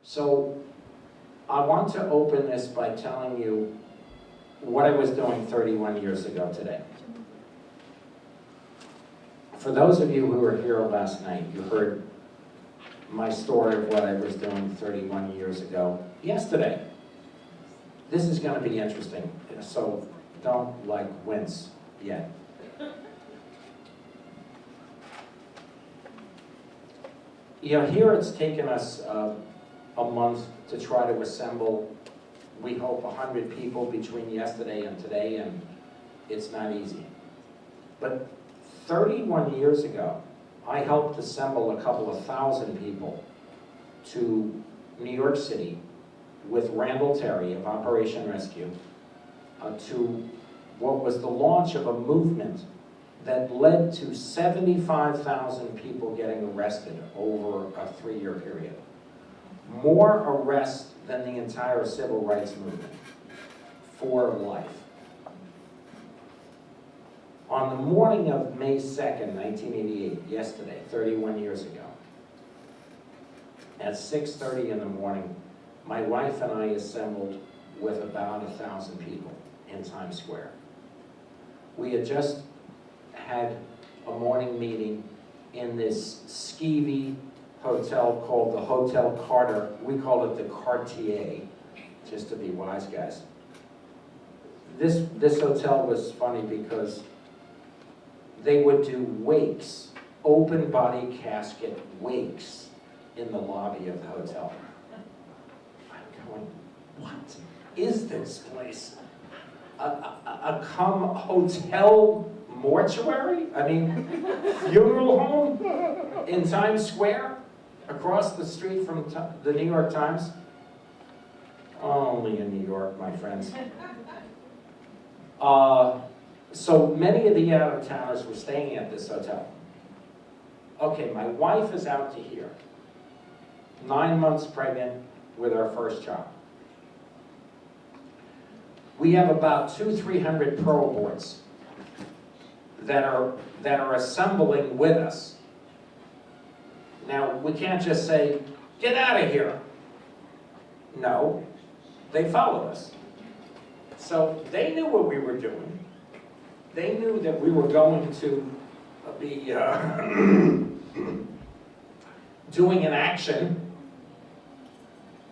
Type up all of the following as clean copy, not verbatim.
So I want to open this by telling you what I was doing 31 years ago today. For those of you who were here last night, you heard my story of what I was doing 31 years ago yesterday. This is going to be interesting, so don't wince yet. Here it's taken us a month to try to assemble, we hope, 100 people between yesterday and today, and it's not easy. But 31 years ago, I helped assemble a couple of thousand people to New York City with Randall Terry of Operation Rescue to what was the launch of a movement that led to 75,000 people getting arrested over a 3-year period. More arrests than the entire civil rights movement for life. On the morning of May 2nd, 1988, yesterday, 31 years ago, at 6:30 in the morning, my wife and I assembled with about 1,000 people in Times Square. We had just had a morning meeting in this skeevy hotel called the Hotel Carter. We call it the Cartier, just to be wise guys. This hotel was funny because they would do wakes, open body casket wakes in the lobby of the hotel. I'm going, what is this place? A hotel mortuary? I mean, funeral home in Times Square, across the street from the New York Times? Only in New York, my friends. So many of the out-of-towners were staying at this hotel. Okay, my wife is out to here, 9 months pregnant with our first child. We have about 200-300 pro boards that are assembling with us. Now, we can't just say, get out of here. No, they followed us. So they knew what we were doing. They knew that we were going to be doing an action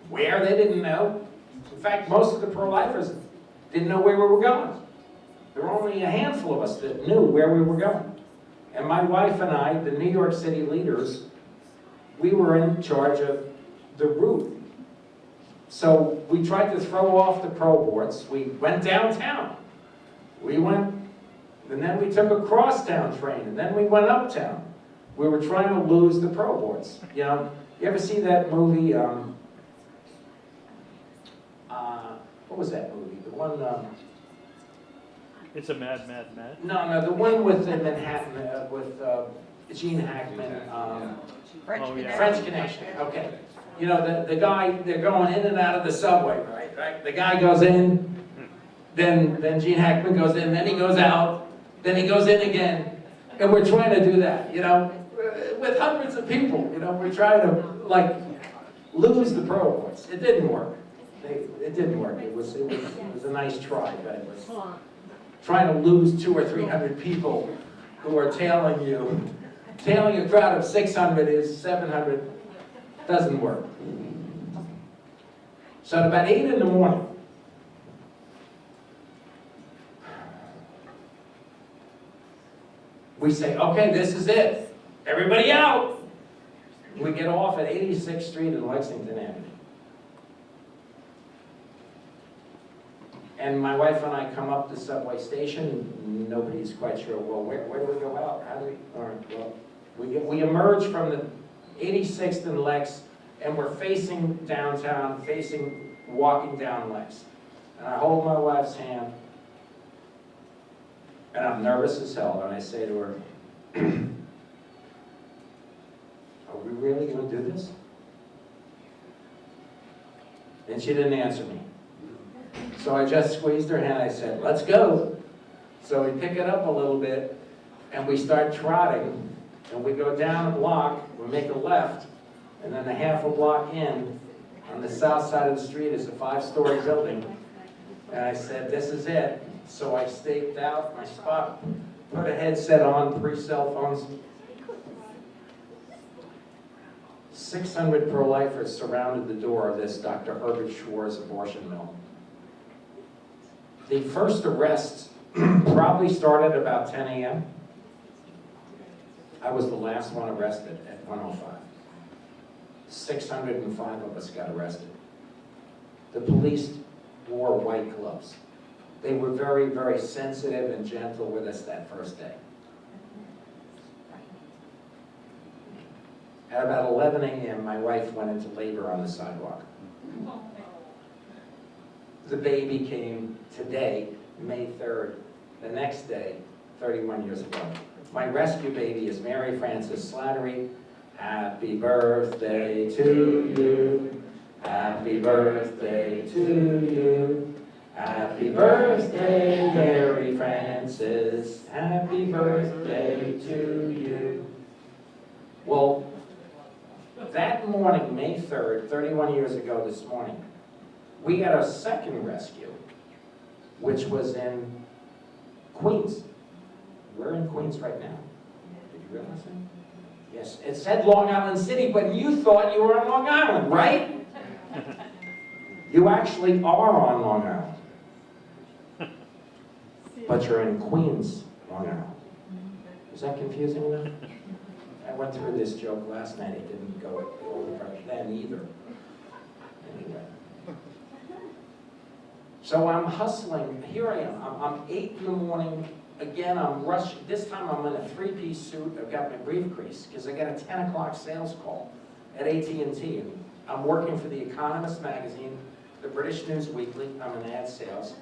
where they didn't know. In fact, most of the pro-lifers didn't know where we were going. There were only a handful of us that knew where we were going. And my wife and I, the New York City leaders, we were in charge of the route. So we tried to throw off the pro boards. We went downtown. And then we took a crosstown train, and then we went uptown. We were trying to lose the pro boards. You ever see that movie, what was that movie? The one, It's a Mad. No, the one with in Manhattan, with Gene Hackman, French Connection, okay. The guy, they're going in and out of the subway, right? The guy goes in, then Gene Hackman goes in, then he goes out, then he goes in again, and we're trying to do that, with hundreds of people, we're trying to, lose the pro boards. It didn't work. It didn't work. It was a nice try, but it was trying to lose 200 or 300 people who are tailing you. Tailing a crowd of 600 is 700. Doesn't work. So at about 8 in the morning, we say, okay, this is it. Everybody out. We get off at 86th Street and Lexington Avenue. And my wife and I come up the subway station. Nobody's quite sure, well, where do we go out? How do we, all right, well, we emerge from the 86th and Lex, and we're facing downtown, walking down Lex. And I hold my wife's hand, and I'm nervous as hell, and I say to her, are we really going to do this? And she didn't answer me. So I just squeezed her hand, I said, let's go. So we pick it up a little bit, and we start trotting, and we go down a block, we make a left, and then a half a block in, On the south side of the street is a 5-story building. And I said, this is it. So I staked out my spot, put a headset on, pre-cell phones. 600 pro-lifers surrounded the door of this Dr. Herbert Schwarz abortion mill. The first arrest probably started about 10 a.m. I was the last one arrested at 1:05. 605 of us got arrested. The police wore white gloves. They were very, very sensitive and gentle with us that first day. At about 11 a.m., my wife went into labor on the sidewalk. The baby came today, May 3rd. The next day, 31 years ago. My rescue baby is Mary Frances Slattery. Happy birthday to you. Happy birthday to you. Happy birthday, Mary Frances. Happy birthday to you. Well, that morning, May 3rd, 31 years ago this morning, we had a second rescue, which was in Queens. We're in Queens right now. Did you realize that? Yes, it said Long Island City, but you thought you were on Long Island, right? You actually are on Long Island. But you're in Queens, Long Island. Is that confusing enough? I went through this joke last night. It didn't go over then either. Anyway. So I'm hustling. Here I am. I'm 8 in the morning. Again, I'm rushing. This time I'm in a 3-piece suit. I've got my briefcase because I got a 10 o'clock sales call at AT&T. I'm working for The Economist magazine, the British News Weekly. I'm in ad sales.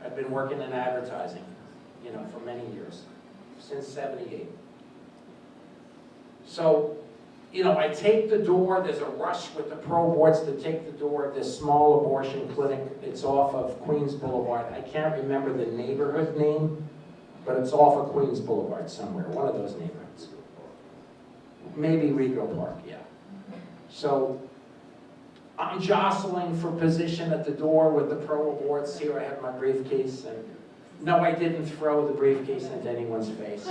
I've been working in advertising, for many years, since '78. So, I take the door. There's a rush with the pro boards to take the door of this small abortion clinic. It's off of Queens Boulevard. I can't remember the neighborhood name, but it's off of Queens Boulevard somewhere, one of those neighborhoods. Maybe Rego Park, yeah. So I'm jostling for position at the door with the pro aborts. Here I have my briefcase. And no, I didn't throw the briefcase into anyone's face.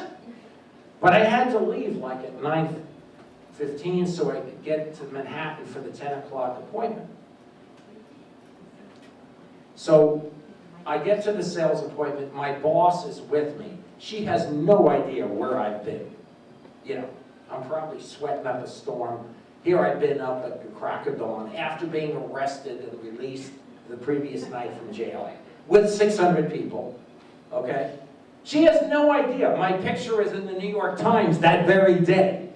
But I had to leave like at 9:15 so I could get to Manhattan for the 10 o'clock appointment. So I get to the sales appointment. My boss is with me. She has no idea where I've been. I'm probably sweating up a storm. Here I've been up at the crack of dawn after being arrested and released the previous night from jail with 600 people, okay? She has no idea. My picture is in the New York Times that very day,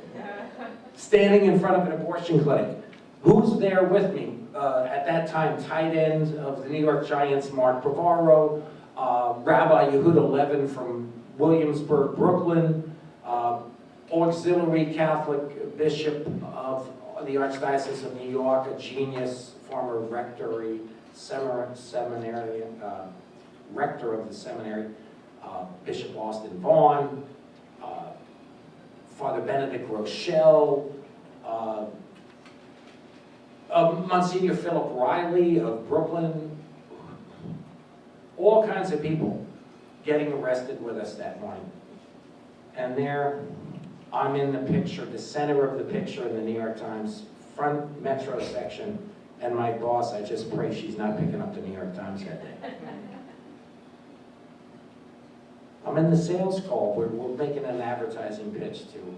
standing in front of an abortion clinic. Who's there with me? At that time, tight end of the New York Giants, Mark Bavaro, Rabbi Yehuda Levin from Williamsburg, Brooklyn, auxiliary Catholic bishop of the Archdiocese of New York, a genius, former rectory, seminarian, rector of the seminary, Bishop Austin Vaughn, Father Benedict Rochelle, Monsignor Philip Riley of Brooklyn, all kinds of people getting arrested with us that morning. And there, I'm in the picture, the center of the picture in the New York Times, front metro section, and my boss, I just pray she's not picking up the New York Times that day. I'm in the sales call. We're making an advertising pitch to,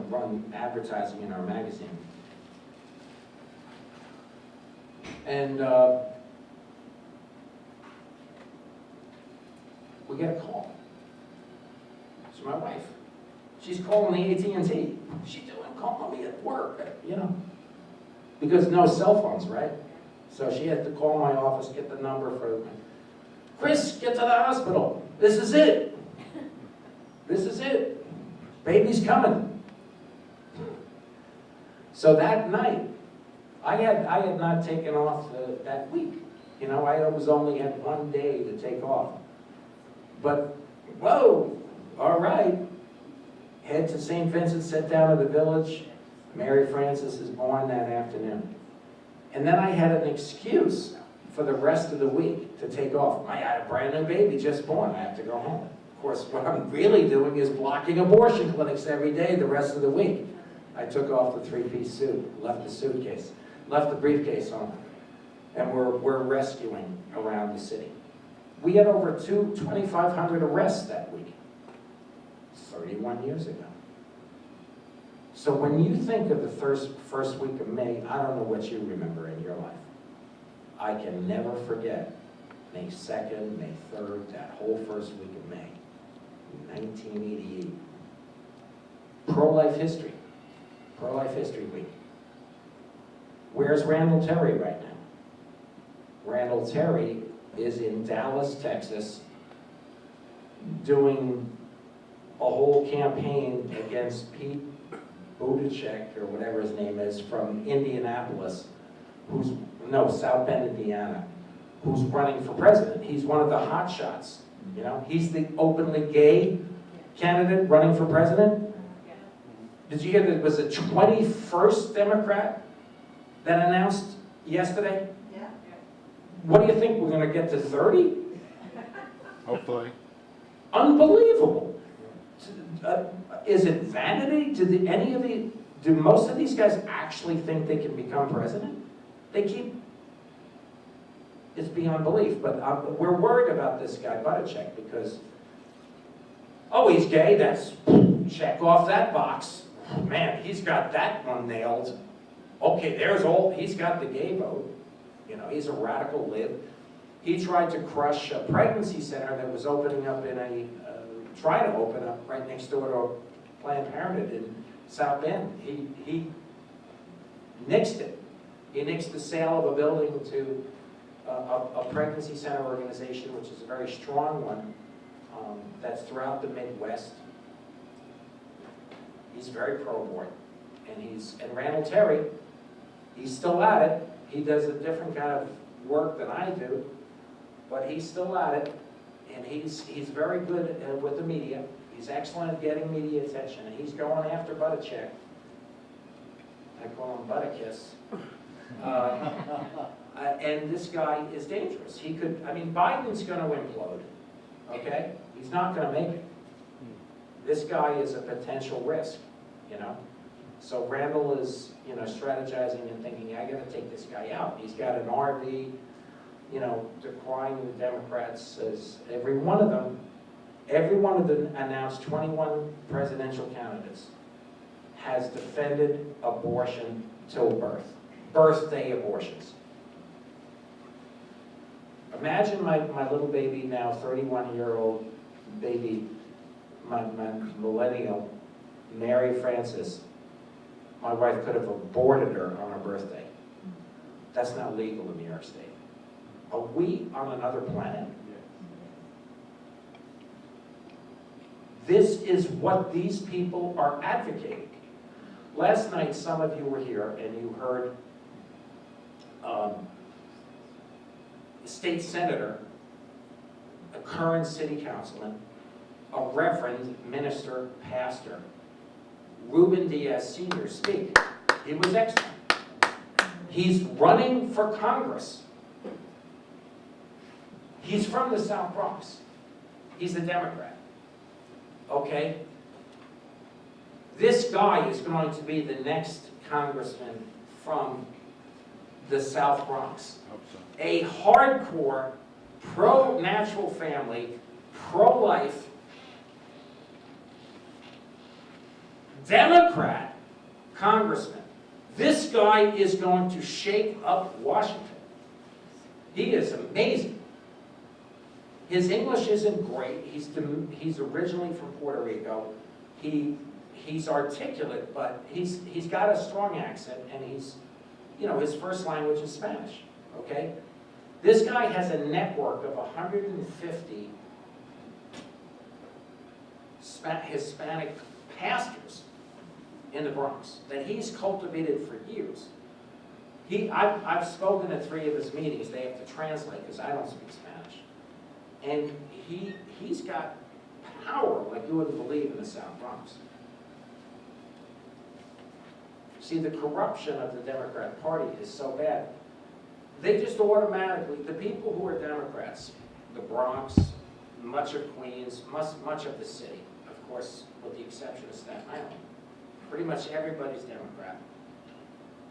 run advertising in our magazine. And we get a call. It's my wife. She's calling the AT&T. She's calling me at work, because no cell phones, right? So she had to call my office, get the number for Chris, get to the hospital. This is it. This is it. Baby's coming. So that night, I had not taken off that week. I was only had 1 day to take off. But, whoa, all right. Head to St. Vincent, sit down at the village. Mary Frances is born that afternoon. And then I had an excuse for the rest of the week to take off. I had a brand new baby just born, I have to go home. Of course, what I'm really doing is blocking abortion clinics every day the rest of the week. I took off the three-piece suit, left the suitcase, left the briefcase on, and we're rescuing around the city. We had over 2,500 arrests that week, 31 years ago. So when you think of the first week of May, I don't know what you remember in your life. I can never forget May 2nd, May 3rd, that whole first week of May, 1988. Pro-life history. Pro-life history week. Where's Randall Terry right now? Randall Terry is in Dallas, Texas, doing a whole campaign against Pete Buttigieg, or whatever his name is, from Indianapolis, South Bend, Indiana, who's running for president. He's one of the hot shots, you know? He's the openly gay candidate running for president. Did you hear that it was the 21st Democrat that announced yesterday? Yeah. What do you think, we're gonna get to 30? Hopefully. Unbelievable. Is it vanity? Do most of these guys actually think they can become president? It's beyond belief, but we're worried about this guy, Buttigieg, because, oh, he's gay, that's, check off that box. Man, he's got that one nailed. Okay, he's got the gay vote. You know, he's a radical lib. He tried to crush a pregnancy center that was opening up trying to open up right next door to Planned Parenthood in South Bend. He nixed it. He nixed the sale of a building to a pregnancy center organization, which is a very strong one, that's throughout the Midwest. He's very pro-abortion. And Randall Terry, he's still at it. He does a different kind of work than I do, but he's still at it. And he's very good with the media. He's excellent at getting media attention, and he's going after Buttigieg. I call him Buttikiss. And this guy is dangerous. Biden's going to implode, okay? He's not going to make it. This guy is a potential risk, you know? So Randall is, strategizing and thinking, I got to take this guy out. He's got an RV, decrying the Democrats as every one of them announced 21 presidential candidates has defended abortion till birth. Birthday abortions. Imagine my little baby now, 31-year-old baby, my millennial, Mary Frances. My wife could have aborted her on her birthday. That's not legal in New York State. Are we on another planet? This is what these people are advocating. Last night, some of you were here and you heard state senator, a current city councilman, a reverend, minister, pastor, Ruben Diaz Sr. speak. He was excellent. He's running for Congress. He's from the South Bronx. He's a Democrat. Okay? This guy is going to be the next congressman from the South Bronx. Hope so. A hardcore, pro-natural family, pro-life, Democrat congressman. This guy is going to shake up Washington. He is amazing. His English isn't great. He's originally from Puerto Rico. He's articulate, but he's got a strong accent, and his first language is Spanish. Okay, this guy has a network of 150 Hispanic pastors in the Bronx that he's cultivated for years. I've spoken at 3 of his meetings. They have to translate because I don't speak Spanish. And he's got power like you wouldn't believe in the South Bronx. See, the corruption of the Democrat Party is so bad. They just automatically, the people who are Democrats, the Bronx, much of Queens, much of the city, of course, with the exception of Staten Island, pretty much everybody's Democrat.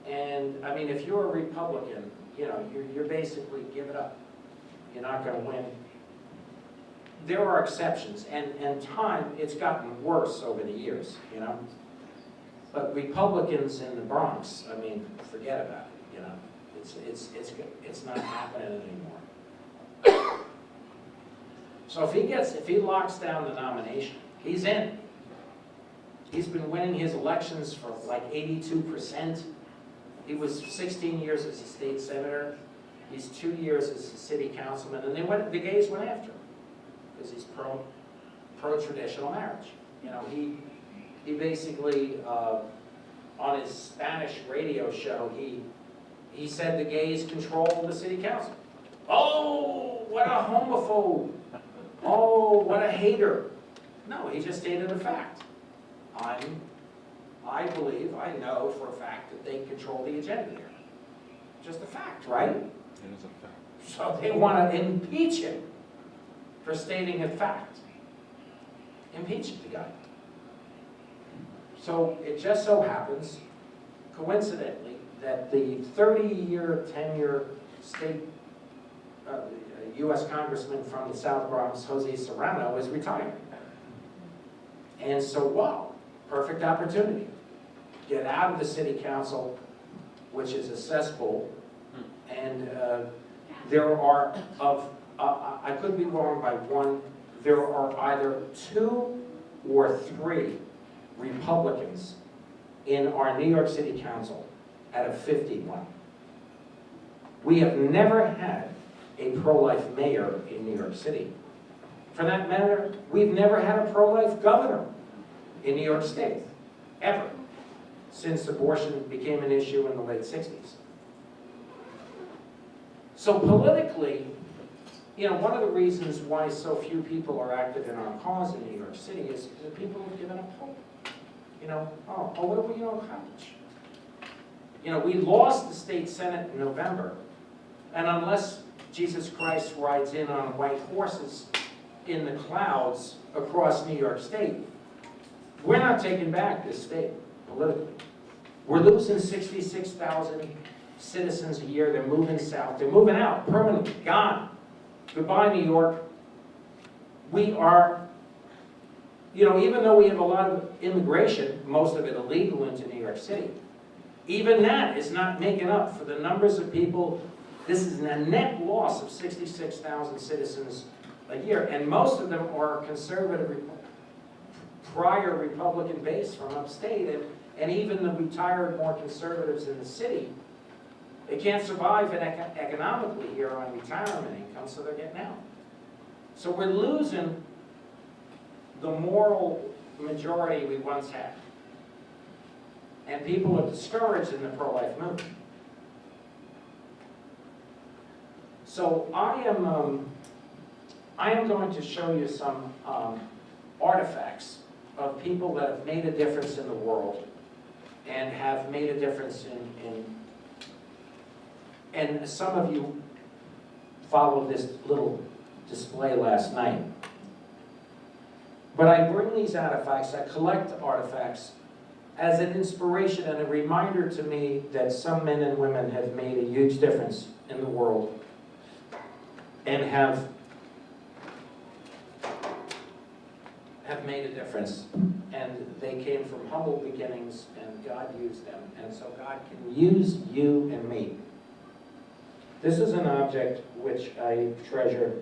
And, I mean, if you're a Republican, you know, you're basically give it up. You're not going to win. There are exceptions, and time, it's gotten worse over the years, you know. But Republicans in the Bronx, I mean, forget about it, you know. It's not happening anymore. So if he locks down the nomination, he's in. He's been winning his elections for like 82%. He was 16 years as a state senator. He's 2 years as a city councilman, and the gays went after him because he's pro-traditional marriage. You know, he basically on his Spanish radio show he said the gays control the city council. Oh, what a homophobe! Oh, what a hater! No, he just stated a fact. I believe, I know for a fact that they control the agenda here. Just a fact, right? It is a fact. So they want to impeach him for stating a fact. Impeach the guy. So it just so happens, coincidentally, that the 30-year tenure state U.S. Congressman from the South Bronx, Jose Serrano, is retiring. And so, wow, perfect opportunity. Get out of the city council, which is a cesspool, and there are, I could be wrong by one, there are either 2 or 3 Republicans in our New York City Council out of 51. We have never had a pro-life mayor in New York City. For that matter, we've never had a pro-life governor in New York State, ever, since abortion became an issue in the late 60s. So politically, you know, one of the reasons why so few people are active in our cause in New York City is that people have given up hope. You know, oh, what do we accomplish? You know, we lost the state senate in November, and unless Jesus Christ rides in on white horses in the clouds across New York State, we're not taking back this state politically. We're losing 66,000 citizens a year. They're moving south. They're moving out permanently, gone. Goodbye, New York. We are, you know, even though we have a lot of immigration, most of it illegal into New York City, even that is not making up for the numbers of people. This is a net loss of 66,000 citizens a year, and most of them are conservative, prior Republican base from upstate, and even the retired, more conservatives in the city, they can't survive economically here on retirement income, so they're getting out. So we're losing the moral majority we once had. And people are discouraged in the pro-life movement. So I am going to show you some artifacts of people that have made a difference in the world and have made a difference and some of you followed this little display last night. But I bring these artifacts, I collect artifacts as an inspiration and a reminder to me that some men and women have made a huge difference in the world and have made a difference. And they came from humble beginnings, and God used them. And so God can use you and me. This is an object which I treasure.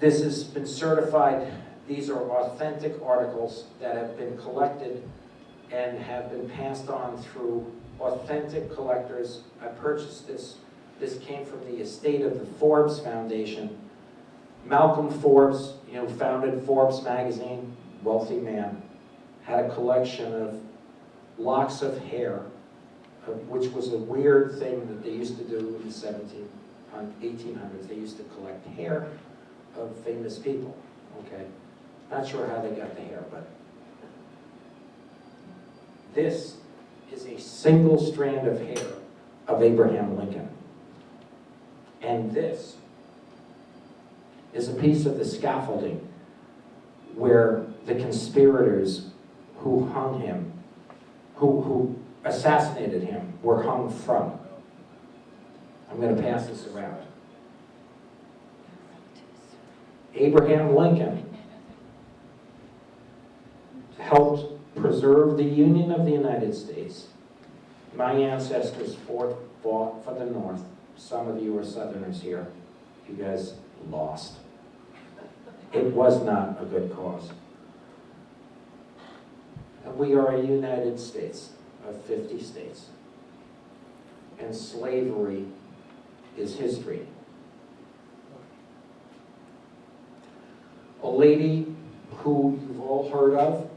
This has been certified. These are authentic articles that have been collected and have been passed on through authentic collectors. I purchased this. This came from the estate of the Forbes Foundation. Malcolm Forbes, you know, founded Forbes magazine, wealthy man, had a collection of locks of hair, which was a weird thing that they used to do in the 1800s. They used to collect hair of famous people, okay? Not sure how they got the hair, but this is a single strand of hair of Abraham Lincoln. And this is a piece of the scaffolding where the conspirators who hung him, who assassinated him, were hung from. I'm going to pass this around. Abraham Lincoln helped preserve the Union of the United States. My ancestors fought for the North. Some of you are Southerners here. You guys lost. It was not a good cause. And we are a United States of 50 states. And slavery is history. A lady who you've all heard of,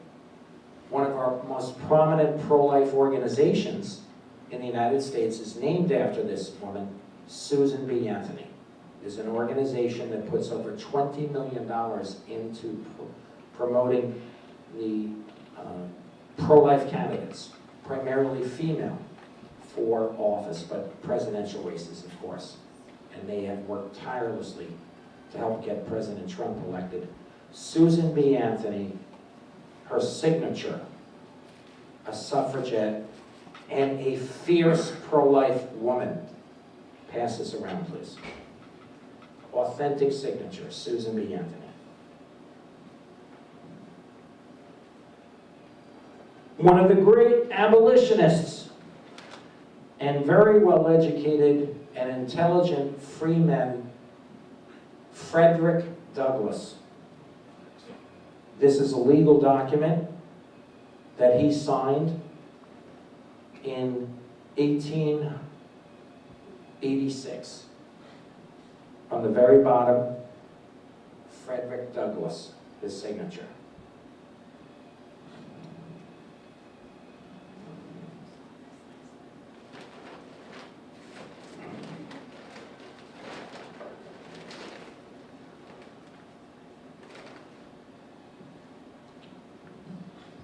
one of our most prominent pro-life organizations in the United States, is named after this woman, Susan B. Anthony. Is an organization that puts over $20 million into promoting the pro-life candidates, primarily female, for office, but presidential races, of course. And they have worked tirelessly to help get President Trump elected. Susan B. Anthony, her signature, a suffragette and a fierce pro-life woman. Pass this around, please. Authentic signature, Susan B. Anthony. One of the great abolitionists and very well-educated and intelligent free men, Frederick Douglass. This is a legal document that he signed in 1886. On the very bottom, Frederick Douglass, his signature.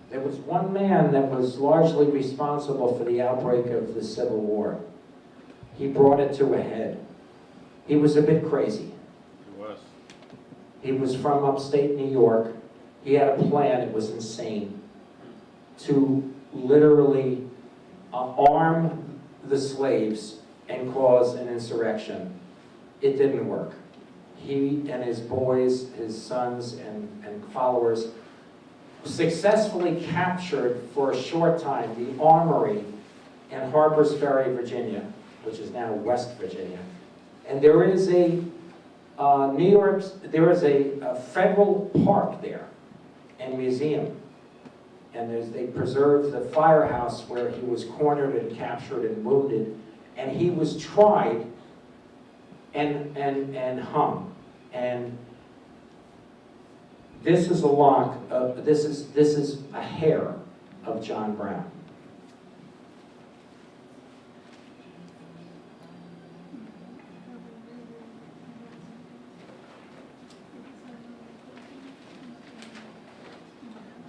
There was one man that was largely responsible for the outbreak of the Civil War. He brought it to a head. He was a bit crazy. He was. He was from upstate New York. He had a plan, it was insane, to literally arm the slaves and cause an insurrection. It didn't work. He and his boys, his sons and followers, successfully captured for a short time the armory in Harper's Ferry, Virginia, which is now West Virginia. And there is a federal park there and museum. And they preserved the firehouse where he was cornered and captured and wounded. And he was tried and hung. And this is a lock of, this is a hair of John Brown.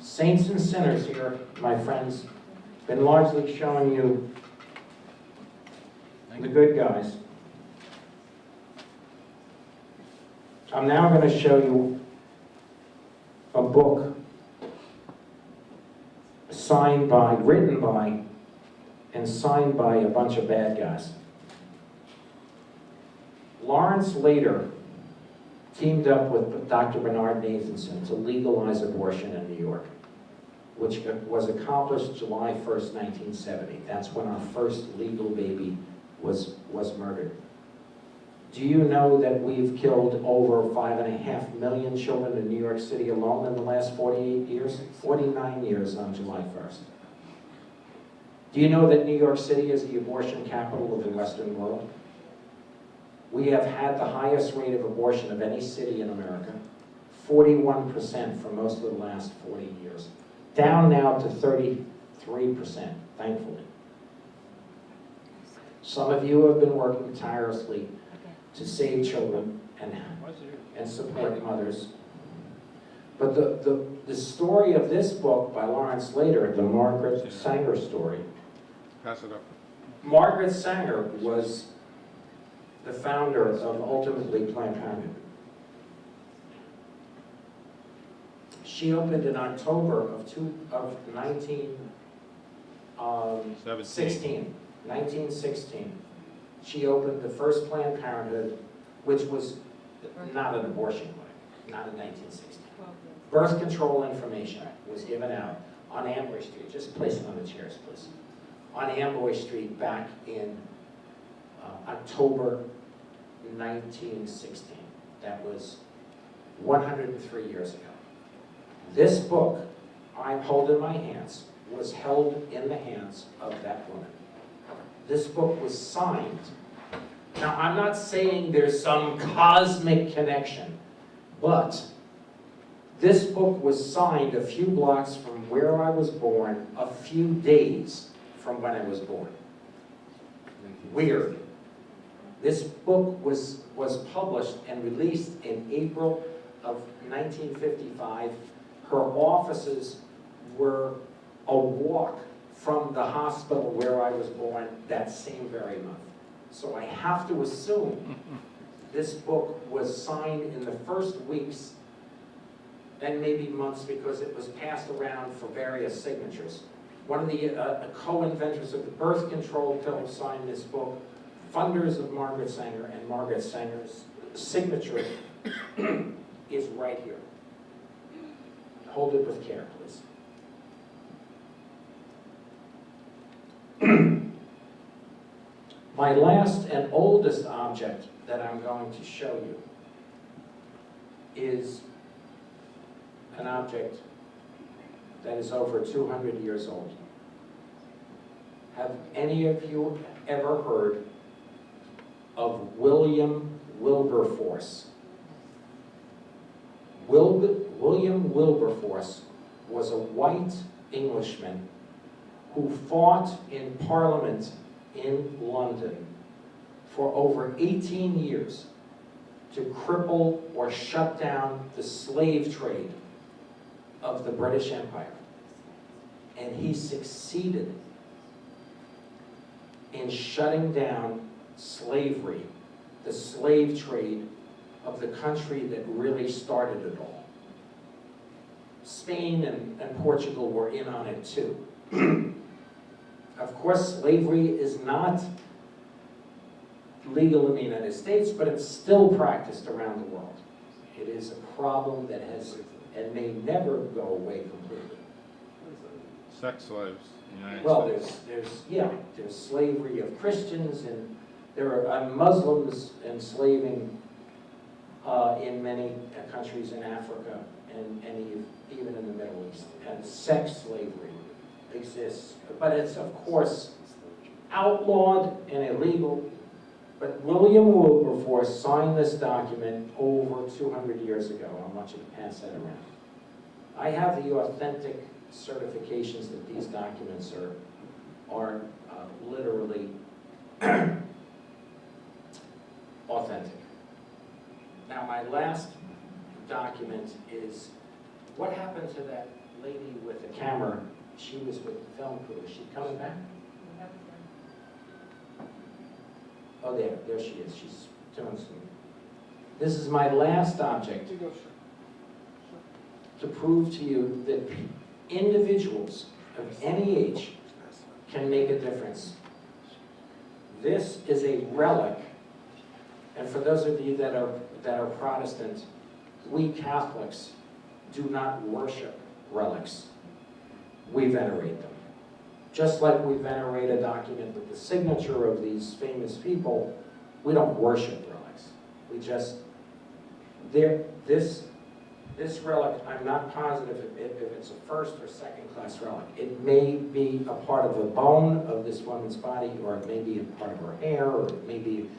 Saints and sinners here, my friends, been largely showing you the good guys. I'm now going to show you a book written by, and signed by a bunch of bad guys. Lawrence Lader teamed up with Dr. Bernard Nathanson to legalize abortion in New York, which was accomplished July 1st, 1970. That's when our first legal baby was murdered. Do you know that we've killed over 5.5 million children in New York City alone in the last 48 years? 49 years on July 1st. Do you know that New York City is the abortion capital of the Western world? We have had the highest rate of abortion of any city in America, 41% for most of the last 40 years. Down now to 33%, thankfully. Some of you have been working tirelessly to save children and support mothers. But the story of this book by Lawrence Lader, the Margaret Sanger story, Pass it up. Margaret Sanger was the founder of ultimately Planned Parenthood. She opened in October of 1916. She opened the first Planned Parenthood, which was not an abortion clinic, not in 1916. Birth control information was given out on Amboy Street. Just place it on the chairs, please. On Amboy Street back in October 1916. That was 103 years ago. This book I hold in my hands was held in the hands of that woman. This book was signed. Now, I'm not saying there's some cosmic connection, but this book was signed a few blocks from where I was born, a few days from when I was born. Weird. This book was published and released in April of 1955. Her offices were a walk from the hospital where I was born that same very month. So I have to assume this book was signed in the first weeks and maybe months because it was passed around for various signatures. One of the co-inventors of the birth control pill signed this book, funders of Margaret Sanger, and Margaret Sanger's signature is right here. Hold it with care, please. My last and oldest object that I'm going to show you is an object that is over 200 years old. Have any of you ever heard of William Wilberforce? William Wilberforce was a white Englishman who fought in Parliament in London for over 18 years to cripple or shut down the slave trade of the British Empire. And he succeeded in shutting down slavery, the slave trade of the country that really started it all. Spain and Portugal were in on it too. Of course, slavery is not legal in the United States, but it's still practiced around the world. It is a problem that has and may never go away completely. Sex slaves in the United Well, States. there's slavery of Christians, and there are Muslims enslaving in many countries in Africa and even in the Middle East. And sex slavery exists, but it's of course outlawed and illegal. But William Wilberforce signed this document over 200 years ago. I want you to pass that around. I have the authentic certifications that these documents are literally authentic. Now, my last document is what happened to that lady with the camera. She was with the film crew. Is she coming back? Oh, there she is. She's doing some. This is my last object to prove to you that individuals of any age can make a difference. This is a relic, and for those of you that are Protestant, we Catholics do not worship relics. We venerate them. Just like we venerate a document with the signature of these famous people, we don't worship relics. We just, this relic, I'm not positive if it's a first or second class relic. It may be a part of a bone of this woman's body, or it may be a part of her hair, or it may be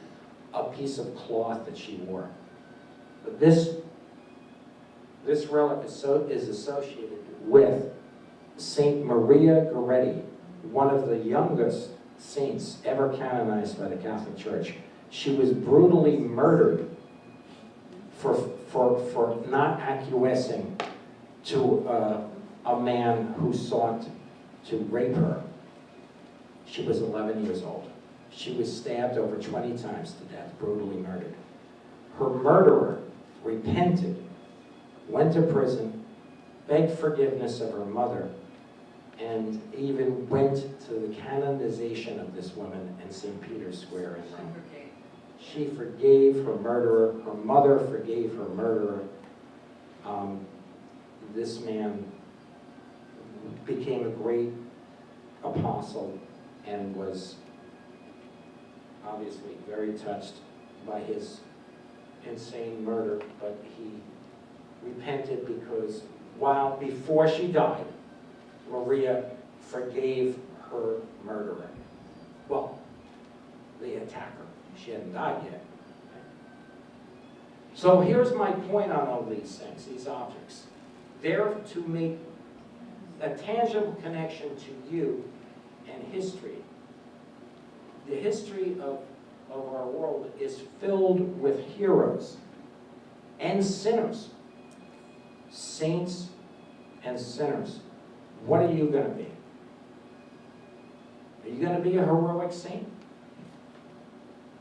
a piece of cloth that she wore. But this relic is associated with Saint Maria Goretti, one of the youngest saints ever canonized by the Catholic Church. She was brutally murdered for not acquiescing to a man who sought to rape her. She was 11 years old. She was stabbed over 20 times to death, brutally murdered. Her murderer repented, went to prison, begged forgiveness of her mother, and even went to the canonization of this woman in St. Peter's Square in Rome. She forgave her murderer. Her mother forgave her murderer. This man became a great apostle and was obviously very touched by his insane murder, but he repented because before she died, Maria forgave her murderer. Well, the attacker. She hadn't died yet. So here's my point on all these things, these objects. They're to make a tangible connection to you and history. The history of our world is filled with heroes and sinners, saints and sinners. What are you going to be? Are you going to be a heroic saint?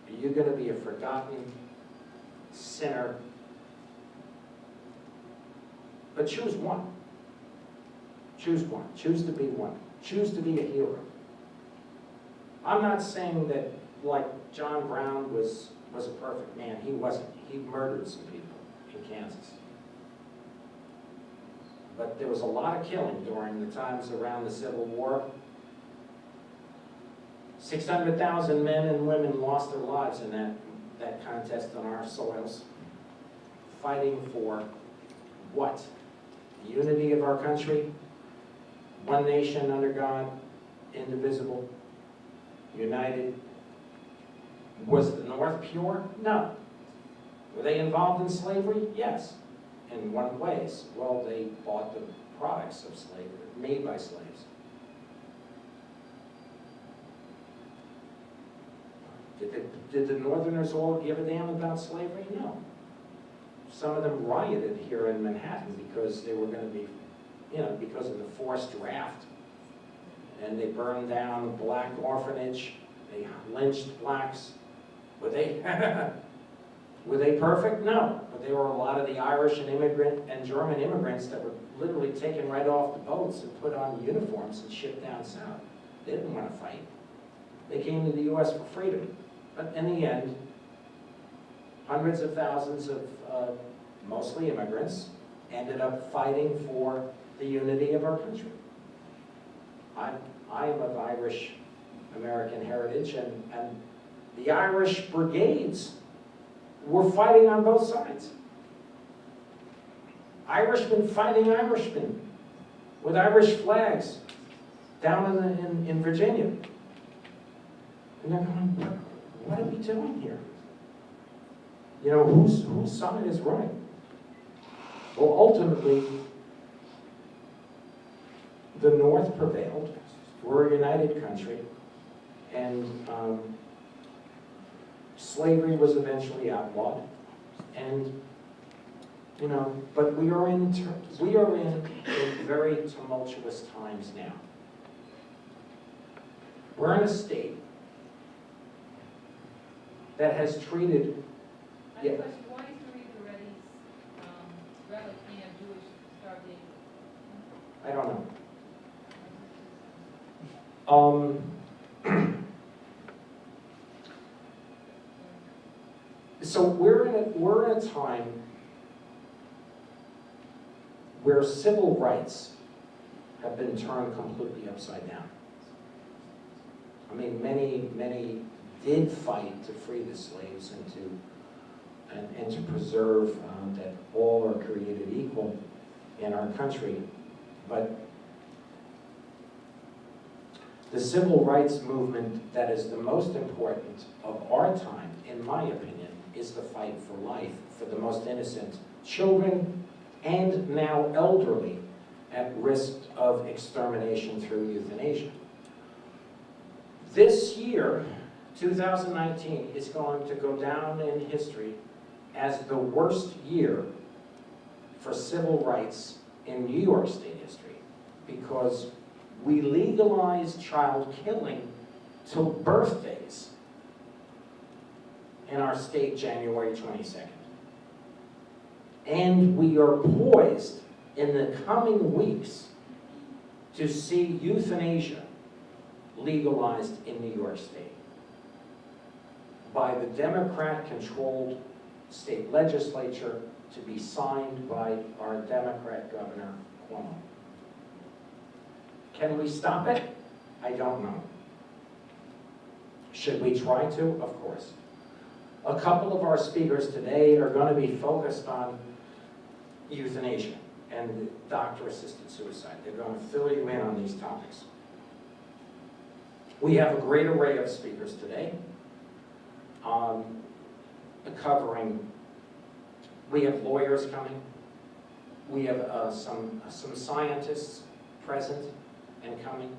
Are you going to be a forgotten sinner? But choose one. Choose one. Choose to be one. Choose to be a hero. I'm not saying that, like, John Brown was a perfect man. He wasn't. He murdered some people in Kansas. But there was a lot of killing during the times around the Civil War. 600,000 men and women lost their lives in that contest on our soils, fighting for what? The unity of our country, one nation under God, indivisible, united. Was the North pure? No. Were they involved in slavery? Yes. In what ways? Well, they bought the products of slavery, made by slaves. Did the Northerners all give a damn about slavery? No. Some of them rioted here in Manhattan because they were going to be, because of the forced draft. And they burned down a black orphanage. They lynched blacks. Were they perfect? No. But there were a lot of the Irish and German immigrants that were literally taken right off the boats and put on uniforms and shipped down south. They didn't want to fight. They came to the U.S. for freedom. But in the end, hundreds of thousands of mostly immigrants ended up fighting for the unity of our country. I am of Irish American heritage, and the Irish brigades were fighting on both sides. Irishmen fighting Irishmen with Irish flags down in Virginia. And they're going, what are we doing here? Whose side is right? Well, ultimately, the North prevailed. We're a united country, and slavery was eventually outlawed. And but we are in very tumultuous times now. We're in a state that has treated. Yeah. Why is the Reddy's relic being a Jewish star being? I don't know. So we're in a time where civil rights have been turned completely upside down. I mean, many did fight to free the slaves and to preserve that all are created equal in our country. But the civil rights movement that is the most important of our time, in my opinion, is the fight for life for the most innocent children and now elderly at risk of extermination through euthanasia. This year, 2019, is going to go down in history as the worst year for civil rights in New York State history, because we legalized child killing to birthdays in our state January 22nd. And we are poised in the coming weeks to see euthanasia legalized in New York State by the Democrat-controlled state legislature, to be signed by our Democrat Governor Cuomo. Can we stop it? I don't know. Should we try to? Of course. A couple of our speakers today are going to be focused on euthanasia and doctor-assisted suicide. They're going to fill you in on these topics. We have a great array of speakers today covering. We have lawyers coming. We have some scientists present and coming.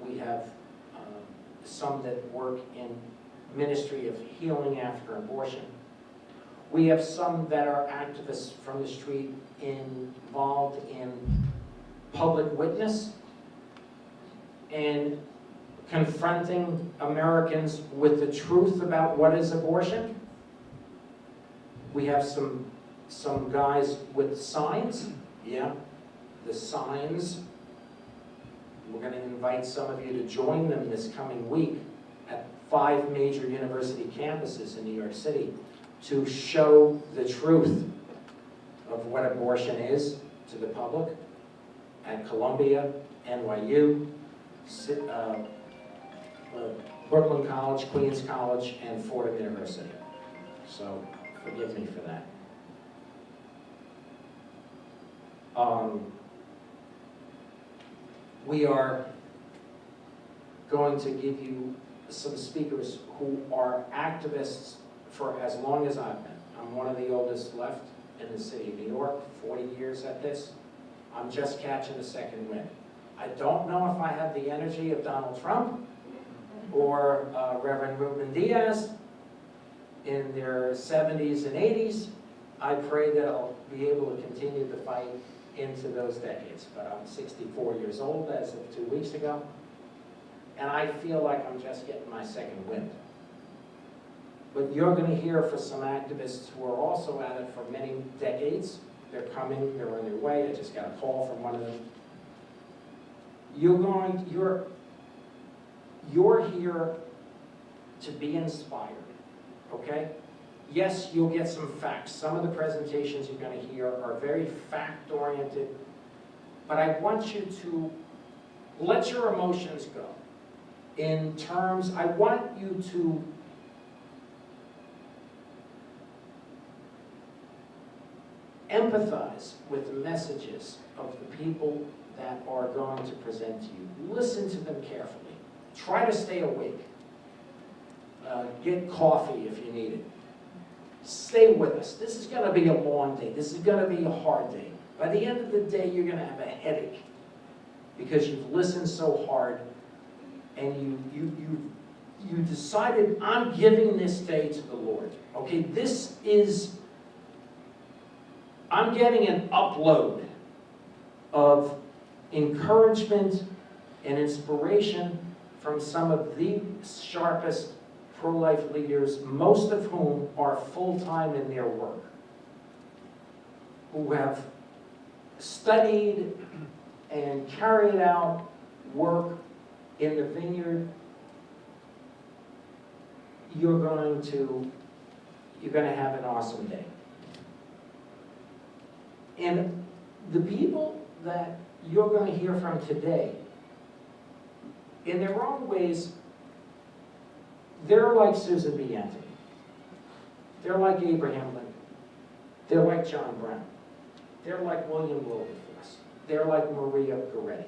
We have some that work in ministry of healing after abortion. We have some that are activists from the street involved in public witness and confronting Americans with the truth about what is abortion. We have some guys with signs, yeah, the signs. We're going to invite some of you to join them this coming week at 5 major university campuses in New York City to show the truth of what abortion is to the public at Columbia, NYU, Brooklyn College, Queens College, and Fordham University. So forgive me for that. We are going to give you some speakers who are activists for as long as I've been. I'm one of the oldest left in the city of New York, 40 years at this. I'm just catching the second wind. I don't know if I have the energy of Donald Trump or Reverend Ruben Diaz in their 70s and 80s. I pray that I'll be able to continue the fight into those decades. But I'm 64 years old as of 2 weeks ago, and I feel like I'm just getting my second wind. But you're going to hear from some activists who are also at it for many decades. They're coming, they're on their way. I just got a call from one of them. You're here to be inspired, okay? Yes, you'll get some facts. Some of the presentations you're going to hear are very fact-oriented, but I want you to let your emotions go. In terms, I want you to empathize with the messages of the people that are going to present to you. Listen to them carefully. Try to stay awake. Get coffee if you need it. Stay with us. This is going to be a long day. This is going to be a hard day. By the end of the day, you're going to have a headache because you've listened so hard and you decided, I'm giving this day to the Lord. Okay, I'm getting an upload of encouragement and inspiration from some of the sharpest pro-life leaders, most of whom are full-time in their work, who have studied and carried out work in the vineyard. You're going to have an awesome day. And the people that you're going to hear from today, in their own ways, they're like Susan B. Anthony. They're like Abraham Lincoln. They're like John Brown. They're like William Wilberforce. They're like Maria Goretti.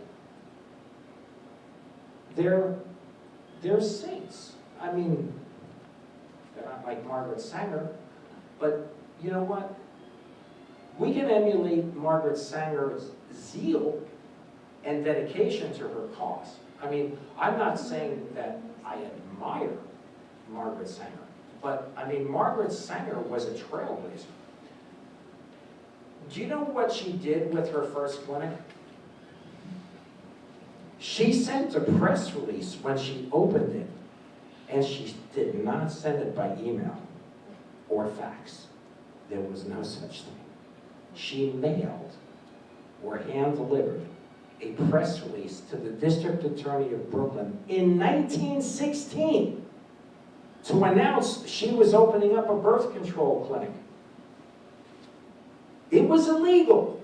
They're saints. I mean, they're not like Margaret Sanger, but you know what? We can emulate Margaret Sanger's zeal and dedication to her cause. I mean, I'm not saying that I admire Margaret Sanger, but I mean, Margaret Sanger was a trailblazer. Do you know what she did with her first clinic? She sent a press release when she opened it, and she did not send it by email or fax. There was no such thing. She mailed or hand-delivered a press release to the district attorney of Brooklyn in 1916 to announce she was opening up a birth control clinic. It was illegal.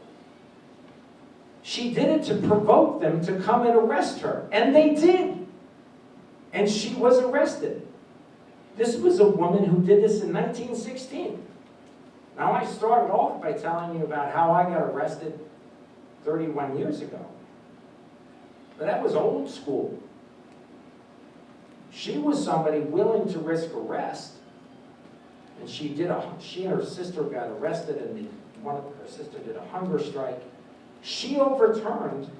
She did it to provoke them to come and arrest her, and they did. And she was arrested. This was a woman who did this in 1916. Now, I started off by telling you about how I got arrested 31 years ago. But that was old school. She was somebody willing to risk arrest, and she and her sister got arrested, and her sister did a hunger strike. She overturned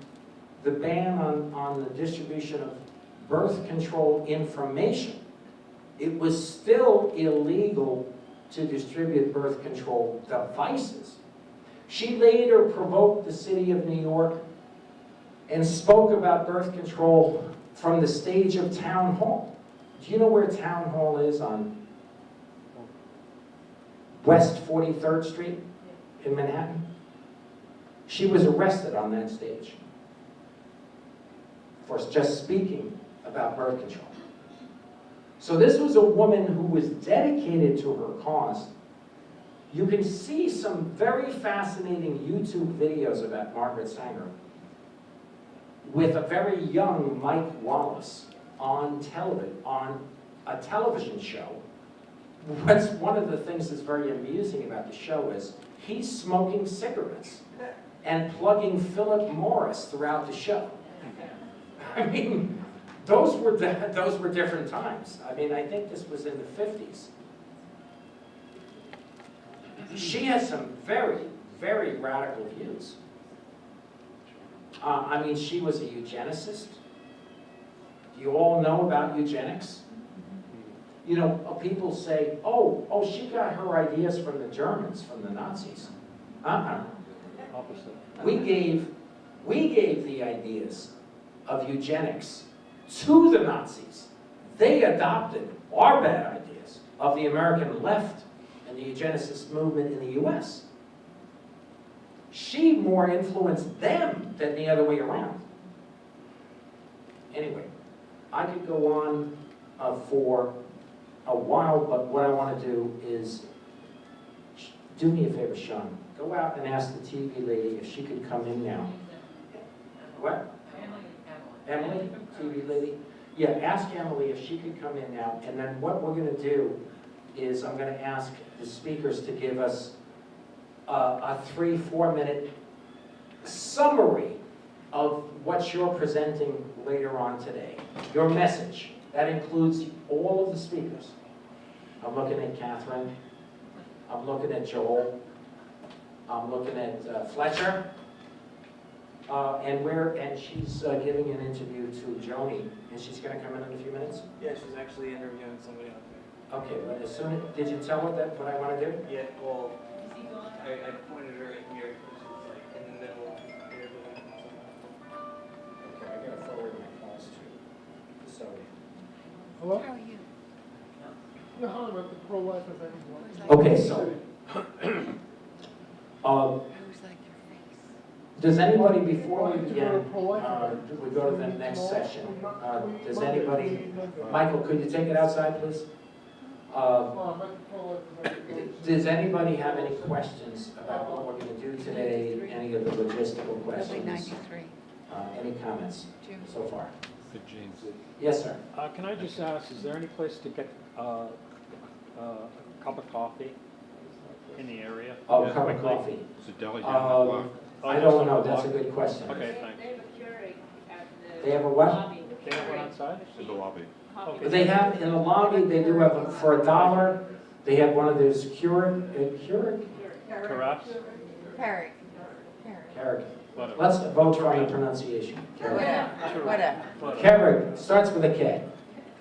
the ban on the distribution of birth control information. It was still illegal to distribute birth control devices. She later provoked the city of New York and spoke about birth control from the stage of Town Hall. Do you know where Town Hall is on West 43rd Street in Manhattan? She was arrested on that stage for just speaking about birth control. So this was a woman who was dedicated to her cause. You can see some very fascinating YouTube videos about Margaret Sanger with a very young Mike Wallace on a television show. One of the things that's very amusing about the show is he's smoking cigarettes and plugging Philip Morris throughout the show. I mean, those were different times. I mean, I think this was in the 50s. She has some very, very radical views. I mean, she was a eugenicist. Do you all know about eugenics? You know, people say, oh, she got her ideas from the Germans, from the Nazis. Opposite. We gave the ideas of eugenics to the Nazis. They adopted our bad ideas of the American left and the eugenicist movement in the US. She more influenced them than the other way around. Anyway, I could go on for a while, but what I want to do is, do me a favor, Sean. Go out and ask the TV lady if she could come in now. What? Emily, TV lady? Yeah, ask Emily if she could come in now, and then what we're going to do is I'm going to ask the speakers to give us a 3-4 minute summary of what you're presenting later on today. Your message. That includes all of the speakers. I'm looking at Catherine. I'm looking at Joel. I'm looking at Fletcher. And she's giving an interview to Joni, and she's going to come in a few minutes? Yeah, she's actually interviewing somebody out there. Okay, but as soon did you tell her what I want to do? Yeah, well, I pointed her in here, she's like in the middle of interviewing someone. Okay, I got to forward my calls to Zoe. Hello? How are you? Yeah, hi, about the pro-life event. Okay, so Who's like your face? does anybody, before we begin, we go to the next session, does anybody, Michael, could you take it outside, please? Does anybody have any questions about what we're going to do today, any of the logistical Building questions? 93. Any comments June. so far? Good genes. Yes, sir. Can I just ask, is there any place to get a cup of coffee in the area? Oh, Yeah, cup of quickly. coffee. It's a deli down the block. I don't know, that's a good question. Okay, thanks. They have a Keurig at the They have a what? lobby. They have one outside? In the lobby. Okay. They have, in the lobby, they do have, for $1, they have one of those Keurig? Carafes? Perry. Keurig. Whatever. Let's vote on the pronunciation. Keurig. Whatever. Keurig, starts with a K.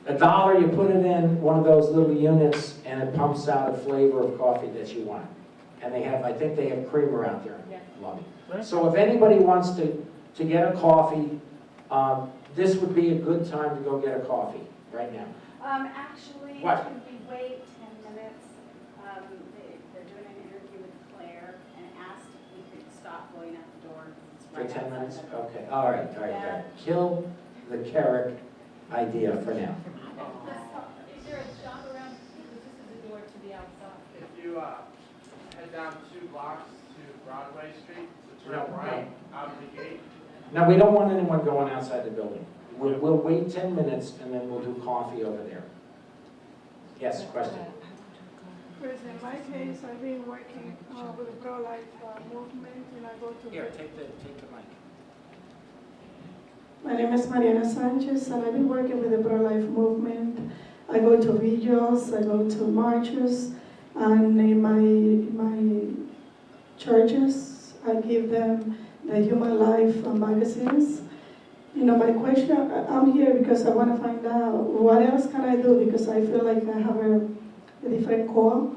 $1, you put it in one of those little units, and it pumps out a flavor of coffee that you want. And they have, I think they have creamer out there in the lobby. So if anybody wants to get a coffee, This would be a good time to go get a coffee right now. Actually, What? could we wait 10 minutes? They're doing an interview with Claire and asked if we could stop going out the door. It's For right 10 outside minutes? the- Okay, all right. Yeah. Kill the carrot idea for now. Is there a shop around, because this is the door to the outside? If you head down 2 blocks to Broadway Street, to turn No, right out of the gate. Now, we don't want anyone going outside the building. We'll wait 10 minutes and then we'll do coffee over there. Yes, question? Chris, in my case, I've been working with the pro-life movement, and I go to... Take the mic. My name is Mariana Sanchez, and I've been working with the pro-life movement. I go to vigils, I go to marches, and in my churches, I give them the Human Life magazines. You know, my question, I'm here because I want to find out what else can I do, because I feel like I have a different call.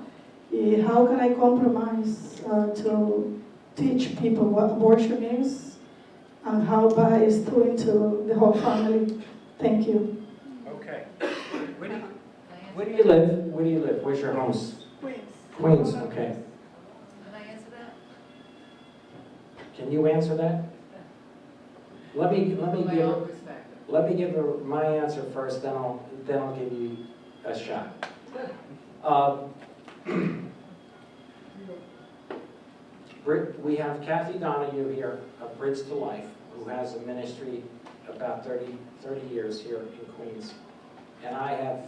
How can I compromise to teach people what abortion is and how bad it's doing to the whole family? Thank you. Okay. Where do you live? Where do you live? Where's your home? Queens. Queens, okay. Can I answer that? Can you answer that? Let me From my give own her, perspective. let me give her my answer first, then I'll give you a shot. We have Kathy Donahue here, of Bridge to Life, who has a ministry about 30 years here in Queens. And I have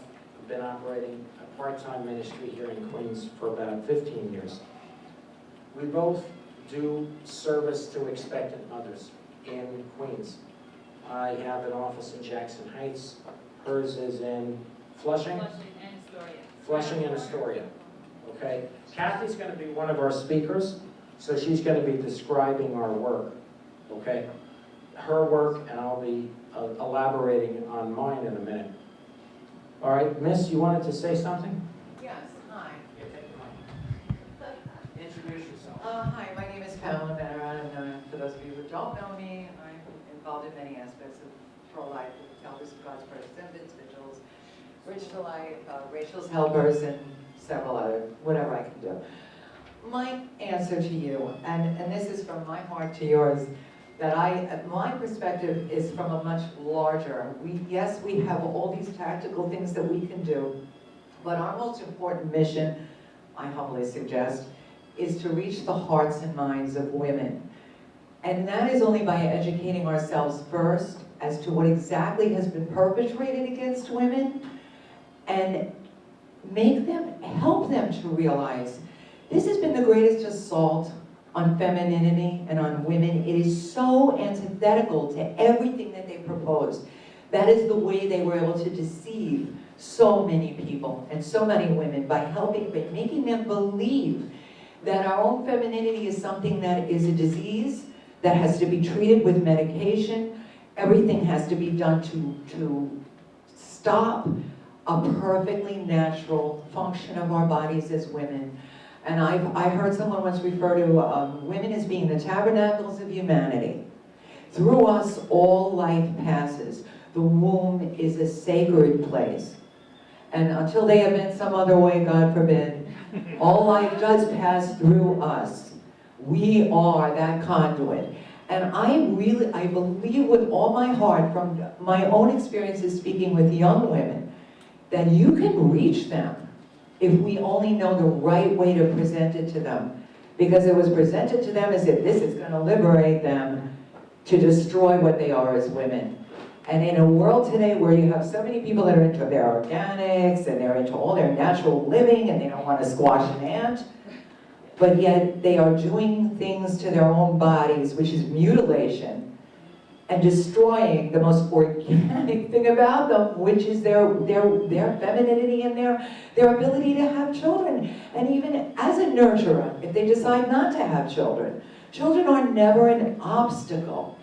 been operating a part-time ministry here in Queens for about 15 years. We both do service to expectant mothers in Queens. I have an office in Jackson Heights. Hers is in Flushing? Flushing and Astoria. Flushing and Astoria. Okay? Kathy's going to be one of our speakers, so she's going to be describing our work. Okay? Her work, and I'll be elaborating on mine in a minute. All right, Miss, you wanted to say something? Yes, hi. Introduce yourself. Hi, my name is Pamela Benner. For those of you who don't know me, I'm involved in many aspects of pro-life, Elders of God's First Descendants, Vigils, Bridge to Life, Rachel's Helpers, and several other, whatever I can do. My answer to you, and this is from my heart to yours, that my perspective is from a much larger, yes, we have all these tactical things that we can do, but our most important mission, I humbly suggest, is to reach the hearts and minds of women. And that is only by educating ourselves first as to what exactly has been perpetrated against women, and help them to realize this has been the greatest assault on femininity and on women. It is so antithetical to everything that they proposed. That is the way they were able to deceive so many people and so many women by making them believe that our own femininity is something that is a disease that has to be treated with medication. Everything has to be done to stop a perfectly natural function of our bodies as women. And I heard someone once refer to women as being the tabernacles of humanity. Through us, all life passes. The womb is a sacred place. And until they invent some other way, God forbid, all life does pass through us. We are that conduit. And I believe with all my heart, from my own experiences speaking with young women, that you can reach them if we only know the right way to present it to them. Because it was presented to them as if this is going to liberate them to destroy what they are as women. And in a world today where you have so many people that are into their organics and they're into all their natural living and they don't want to squash an ant, but yet they are doing things to their own bodies, which is mutilation, and destroying the most organic thing about them, which is their femininity and their ability to have children. And even as a nurturer, if they decide not to have children, children are never an obstacle.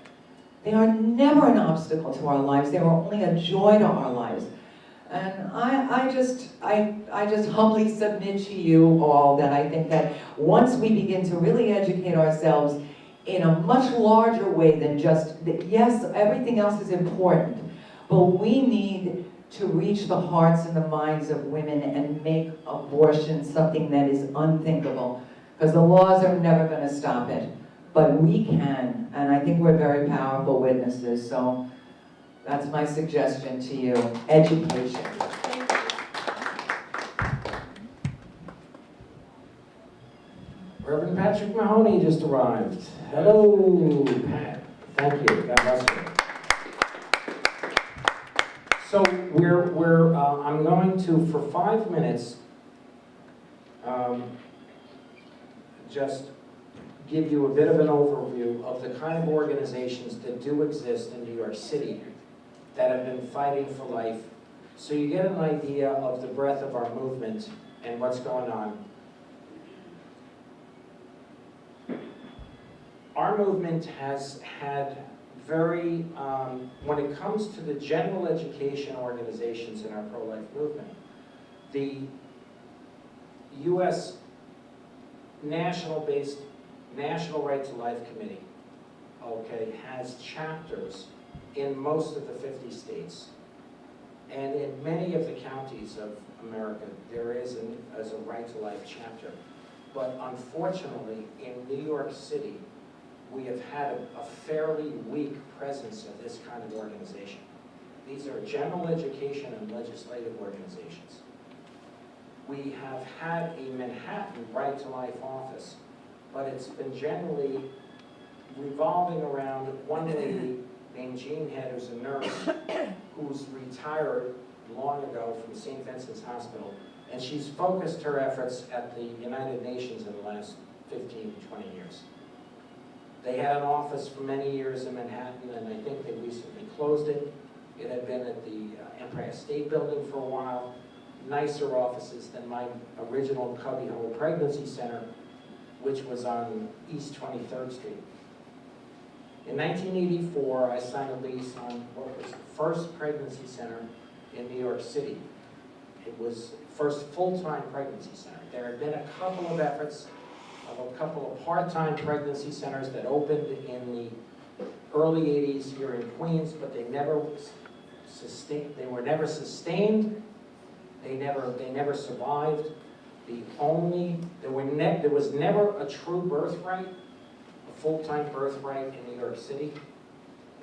They are never an obstacle to our lives. They are only a joy to our lives. And I just humbly submit to you all that I think that once we begin to really educate ourselves in a much larger way than just, yes, everything else is important, but we need to reach the hearts and the minds of women and make abortion something that is unthinkable, because the laws are never going to stop it, but we can, and I think we're very powerful witnesses, so that's my suggestion to you, education. Reverend Patrick Mahoney just arrived. Hello, Pat. Thank you. God bless you. So I'm going to, for 5 minutes, just give you a bit of an overview of the kind of organizations that do exist in New York City that have been fighting for life, so you get an idea of the breadth of our movement and what's going on. Our movement has had very, when it comes to the general education organizations in our pro-life movement, the U.S. national-based National Right to Life Committee, okay, has chapters in most of the 50 states. And in many of the counties of America, there is a Right to Life chapter. But unfortunately, in New York City, we have had a fairly weak presence of this kind of organization. These are general education and legislative organizations. We have had a Manhattan Right to Life office, but it's been generally revolving around one lady named Jean Head, who's a nurse, who's retired long ago from St. Vincent's Hospital, and she's focused her efforts at the United Nations in the last 15, 20 years. They had an office for many years in Manhattan, and I think they recently closed it. It had been at the Empire State Building for a while. Nicer offices than my original cubbyhole pregnancy center, which was on East 23rd Street. In 1984, I signed a lease on what was the first pregnancy center in New York City. It was the first full-time pregnancy center. There had been a couple of efforts of a couple of part-time pregnancy centers that opened in the early 80s here in Queens, but they never sustained. They were never sustained. They never survived. There was never a true birthright, a full-time birthright in New York City.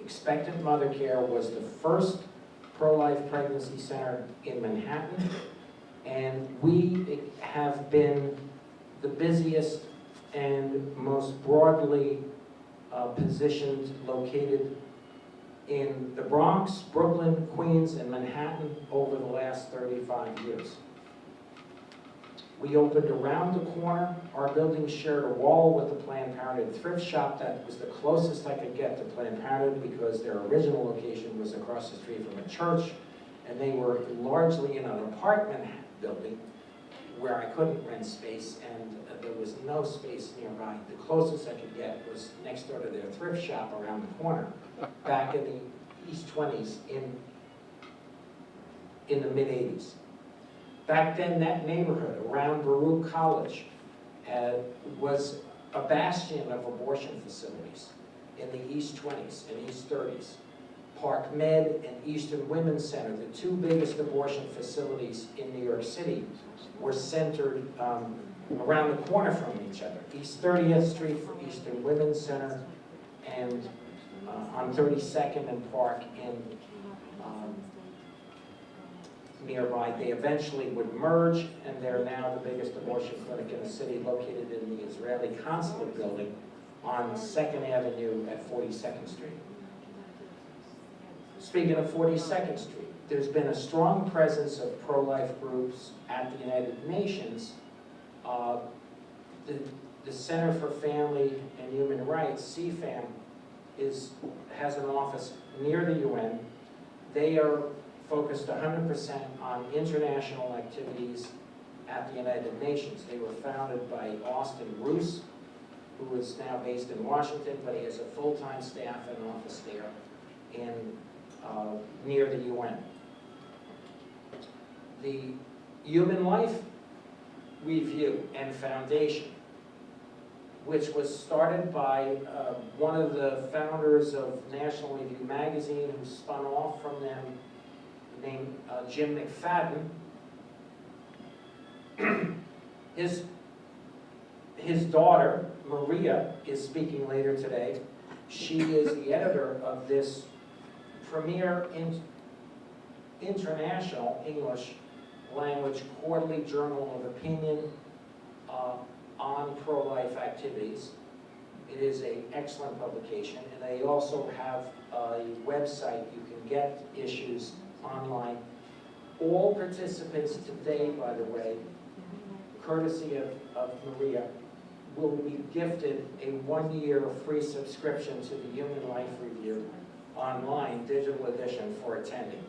Expectant Mother Care was the first pro-life pregnancy center in Manhattan, and we have been the busiest and most broadly positioned, located in the Bronx, Brooklyn, Queens, and Manhattan over the last 35 years. We opened around the corner. Our building shared a wall with the Planned Parenthood thrift shop. That was the closest I could get to Planned Parenthood because their original location was across the street from a church, and they were largely in an apartment building where I couldn't rent space, and there was no space nearby. The closest I could get was next door to their thrift shop around the corner, back in the East 20s, in the mid-80s. Back then, that neighborhood around Baruch College was a bastion of abortion facilities in the East 20s and East 30s. Park Med and Eastern Women's Center, the two biggest abortion facilities in New York City, were centered around the corner from each other. East 30th Street for Eastern Women's Center, and on 32nd and Park in nearby. They eventually would merge, and they're now the biggest abortion clinic in the city, located in the Israeli Consulate building on 2nd Avenue at 42nd Street. Speaking of 42nd Street, there's been a strong presence of pro-life groups at the United Nations. The Center for Family and Human Rights, CFAM, has an office near the UN. They are focused 100% on international activities at the United Nations. They were founded by Austin Roos, who is now based in Washington, but he has a full-time staff and office there near the UN. The Human Life Review and Foundation which was started by one of the founders of National Review magazine, who spun off from them, named Jim McFadden. His daughter, Maria, is speaking later today. She is the editor of this premier international English language quarterly journal of opinion on pro-life activities. It is an excellent publication, and they also have a website. You can get issues online. All participants today, by the way, courtesy of Maria, will be gifted a 1-year free subscription to the Human Life Review online digital edition for attending.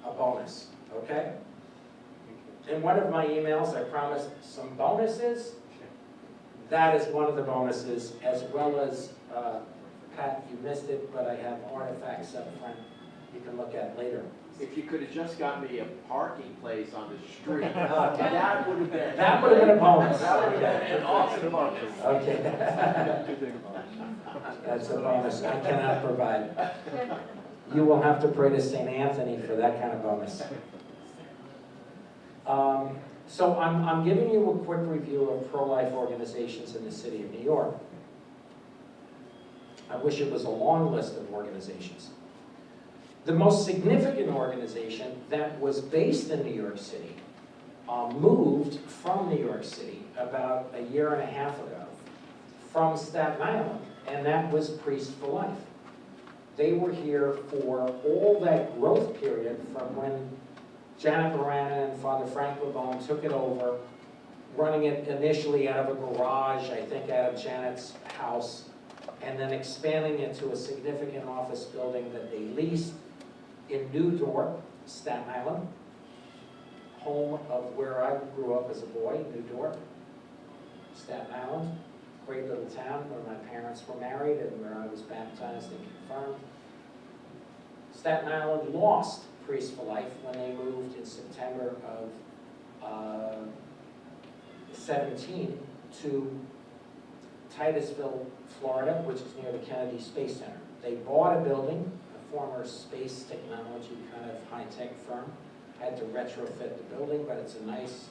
A bonus, okay? In one of my emails, I promised some bonuses. That is one of the bonuses, as well as, Pat, you missed it, but I have artifacts up front you can look at later. If you could have just got me a parking place on the street, Okay. that would have been. That would have been a bonus. That would have been an awesome bonus. Okay. Too big a bonus. That's a bonus I cannot provide. You will have to pray to St. Anthony for that kind of bonus. So I'm giving you a quick review of pro-life organizations in the city of New York. I wish it was a long list of organizations. The most significant organization that was based in New York City moved from New York City about a year and a half ago from Staten Island, and that was Priests for Life. They were here for all that growth period from when Janet Moran and Father Frank Labone took it over, running it initially out of a garage, I think out of Janet's house, and then expanding it to a significant office building that they leased in New Dorp, Staten Island, home of where I grew up as a boy, New Dorp, Staten Island, great little town where my parents were married and where I was baptized and confirmed. Staten Island lost Priests for Life when they moved in September of 17 to Titusville, Florida, which is near the Kennedy Space Center. They bought a building, a former space technology kind of high-tech firm, had to retrofit the building, but it's a nice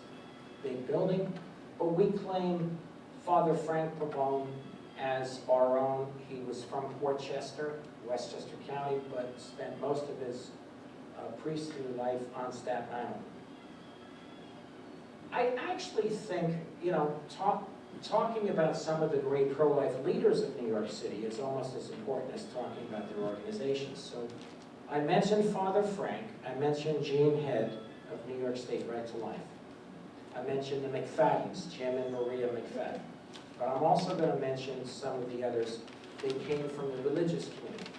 big building. But we claim Father Frank Pavone as our own. He was from Port Chester, Westchester County, but spent most of his priestly life on Staten Island. I actually think, you know, talking about some of the great pro-life leaders of New York City is almost as important as talking about their organizations. So I mentioned Father Frank, I mentioned Jean Head of New York State Right to Life. I mentioned the McFaddens, Jim and Maria McFadden. But I'm also going to mention some of the others. They came from the religious community.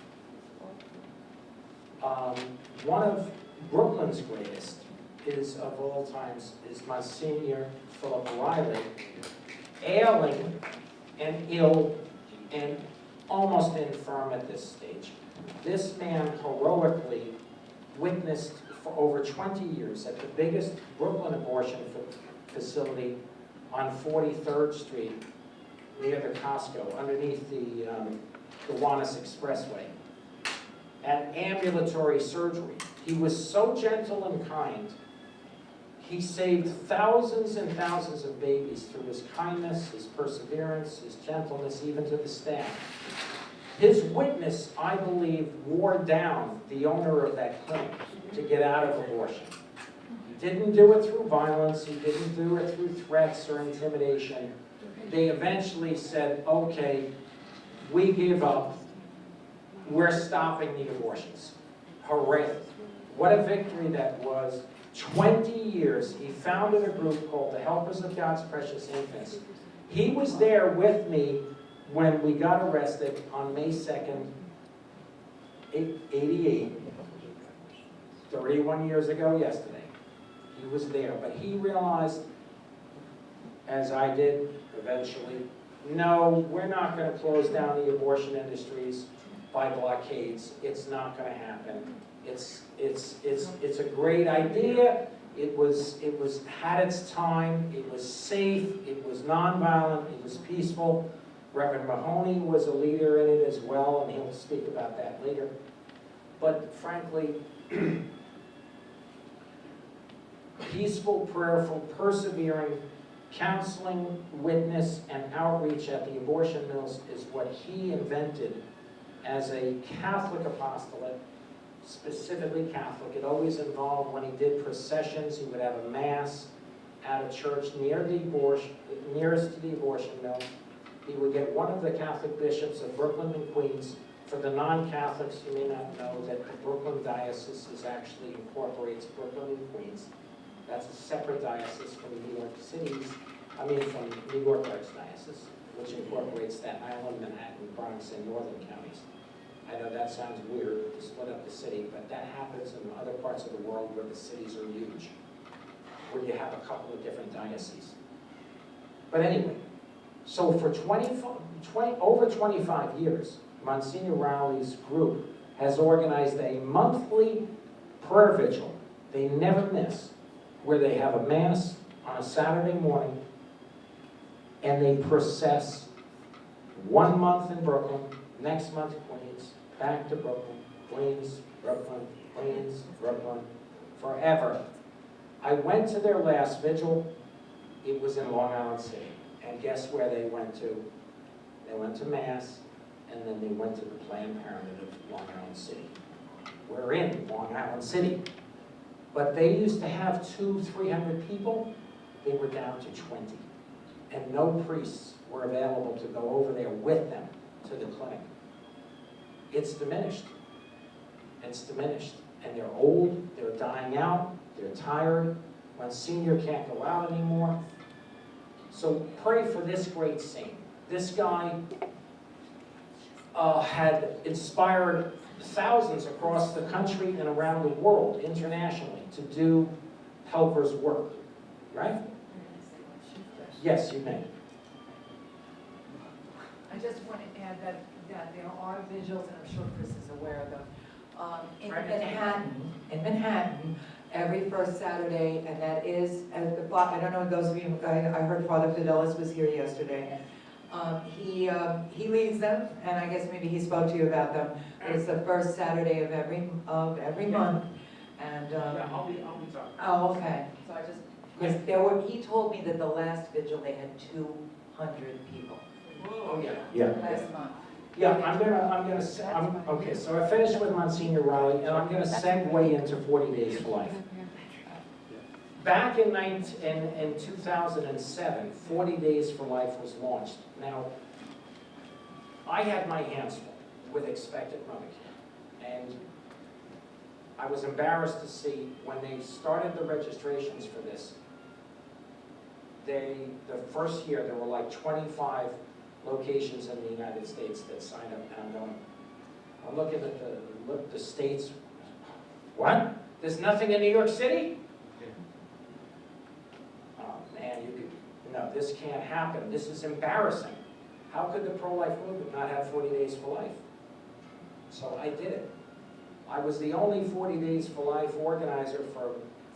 One of Brooklyn's greatest is, of all times, is Monsignor Philip Riley, ailing and ill and almost infirm at this stage. This man heroically witnessed for over 20 years at the biggest Brooklyn abortion facility on 43rd Street near the Costco, underneath the Gowanus Expressway, at ambulatory surgery. He was so gentle and kind. He saved thousands and thousands of babies through his kindness, his perseverance, his gentleness, even to the staff. His witness, I believe, wore down the owner of that clinic to get out of abortion. He didn't do it through violence. He didn't do it through threats or intimidation. They eventually said, okay, we give up. We're stopping the abortions. Hooray. What a victory that was. 20 years, he founded a group called the Helpers of God's Precious Infants. He was there with me when we got arrested on May 2nd, 88, 31 years ago yesterday. He was there, but he realized, as I did eventually, no, we're not going to close down the abortion industries by blockades. It's not going to happen. It's a great idea. It was, had its time, it was safe, it was nonviolent, it was peaceful. Reverend Mahoney was a leader in it as well, and he'll speak about that later. But frankly, peaceful, prayerful, persevering, counseling, witness, and outreach at the abortion mills is what he invented as a Catholic apostolate, specifically Catholic. It always involved, when he did processions, he would have a mass at a church nearest to the abortion mill. He would get one of the Catholic bishops of Brooklyn and Queens. For the non-Catholics, you may not know that the Brooklyn diocese actually incorporates Brooklyn and Queens. That's a separate diocese from New York City's, from New York Archdiocese, which incorporates Staten Island, Manhattan, Bronx, and northern counties. I know that sounds weird to split up the city, but that happens in other parts of the world where the cities are huge, where you have a couple of different dioceses. But anyway, so for over 25 years, Monsignor Rowley's group has organized a monthly prayer vigil. They never miss, where they have a mass on a Saturday morning, and they process 1 month in Brooklyn, next month Queens, back to Brooklyn, Queens, Brooklyn, Queens, Brooklyn, forever. I went to their last vigil. It was in Long Island City. And guess where they went to? They went to Mass, and then they went to the Planned Parenthood of Long Island City. We're in Long Island City. But they used to have 200-300 people. They were down to 20. And no priests were available to go over there with them to the clinic. It's diminished. It's diminished. And they're old, they're dying out, they're tired. Monsignor can't go out anymore. So pray for this great saint. This guy had inspired thousands across the country and around the world, internationally, to do helpers' work, right? Yes, you may. I just want to add that there are vigils, and I'm sure Chris is aware of them, in Manhattan, every first Saturday, and that is, I don't know those of you, I heard Father Fidelis was here yesterday. He leads them, and I guess maybe he spoke to you about them. It's the first Saturday of every month, and Yeah, I'll be talking. oh, okay. So I just, because he told me that the last vigil they had 200 people. Oh, yeah. Last month. Yeah, okay, so I finished with Monsignor Rowley, and I'm gonna segue into 40 Days for Life. Back in 2007, 40 Days for Life was launched. Now, I had my hands full with expected mother care, and I was embarrassed to see when they started the registrations for this, the first year there were like 25 locations in the United States that signed up, and I'm looking at the states. What? There's nothing in New York City? Oh man, no, this can't happen. This is embarrassing. How could the pro-life movement not have 40 Days for Life? So I did it. I was the only 40 Days for Life organizer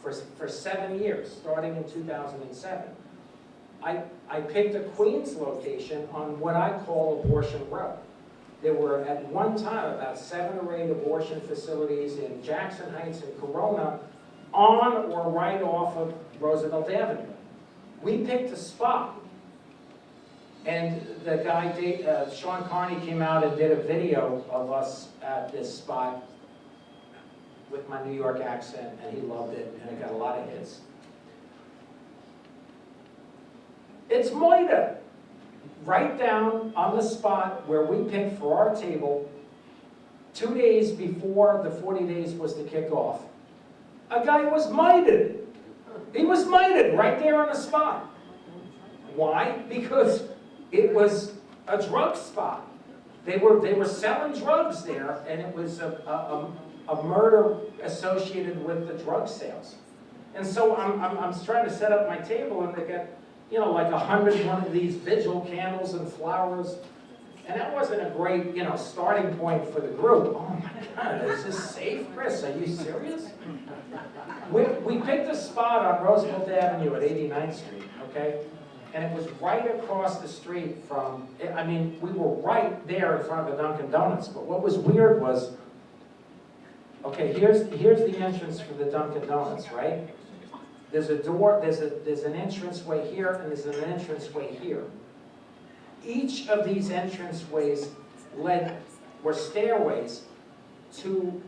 for 7 years, starting in 2007. I picked a Queens location on what I call Abortion Row. There were at one time about 7 or 8 abortion facilities in Jackson Heights and Corona on or right off of Roosevelt Avenue. We picked a spot. And the guy, Sean Carney, came out and did a video of us at this spot with my New York accent, and he loved it, and it got a lot of hits. It's Moida, right down on the spot where we picked for our table 2 days before the 40 days was to kick off. A guy was mited. He was mited right there on the spot. Why? Because it was a drug spot. They were selling drugs there, and it was a murder associated with the drug sales. And so I'm trying to set up my table, and they got, like 100 one of these vigil candles and flowers, And that wasn't a great, starting point for the group. Oh my God, is this safe, Chris? Are you serious? We picked a spot on Roosevelt Avenue at 89th Street, okay? And it was right across the street from, we were right there in front of the Dunkin' Donuts. But what was weird was, okay, here's the entrance for the Dunkin' Donuts, right? There's a door, there's an entranceway here, and there's an entranceway here. Each of these entranceways were stairways to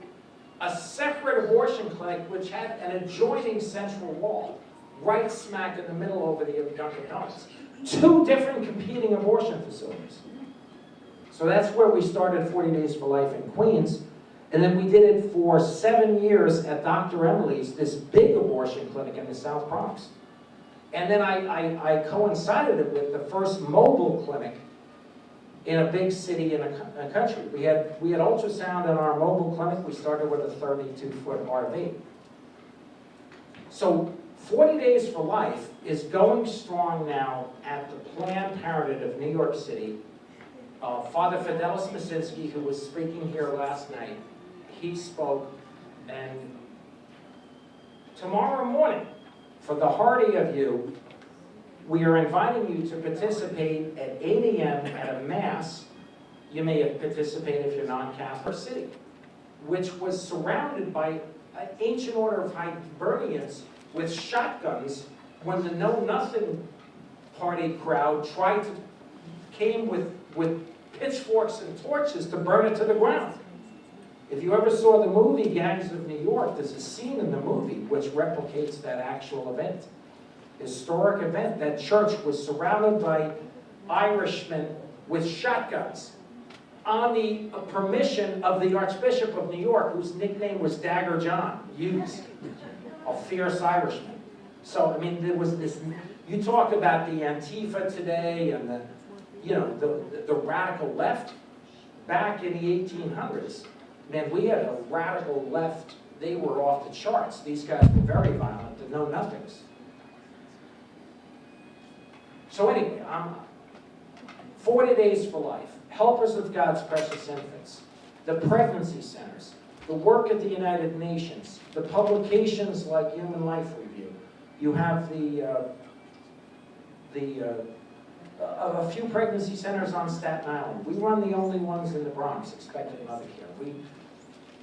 a separate abortion clinic which had an adjoining central wall, right smack in the middle over the Dunkin' Donuts. 2 different competing abortion facilities. So that's where we started 40 Days for Life in Queens. And then we did it for 7 years at Dr. Emily's, this big abortion clinic in the South Bronx. And then I coincided it with the first mobile clinic in a big city in a country. We had ultrasound in our mobile clinic. We started with a 32-foot RV. So 40 Days for Life is going strong now at the Planned Parenthood of New York City. Father Fidelis Masinski, who was speaking here last night, he spoke, and tomorrow morning, for the hardy of you, we are inviting you to participate at 8 a.m. at a mass. You may participate if you're non-Catholic city, which was surrounded by an ancient order of Hibernians with shotguns when the Know Nothing Party crowd came with pitchforks and torches to burn it to the ground. If you ever saw the movie Gangs of New York, there's a scene in the movie which replicates that actual event. Historic event. That church was surrounded by Irishmen with shotguns on the permission of the Archbishop of New York, whose nickname was Dagger John, Hughes, a fierce Irishman. So, there was this, you talk about the Antifa today and the radical left. Back in the 1800s, man, we had a radical left. They were off the charts. These guys were very violent, the know-nothings. So anyway, 40 Days for Life, Helpers of God's Precious Infants, the pregnancy centers, the work at the United Nations, the publications like Human Life Review. You have a few pregnancy centers on Staten Island. We run the only ones in the Bronx, expected mother care.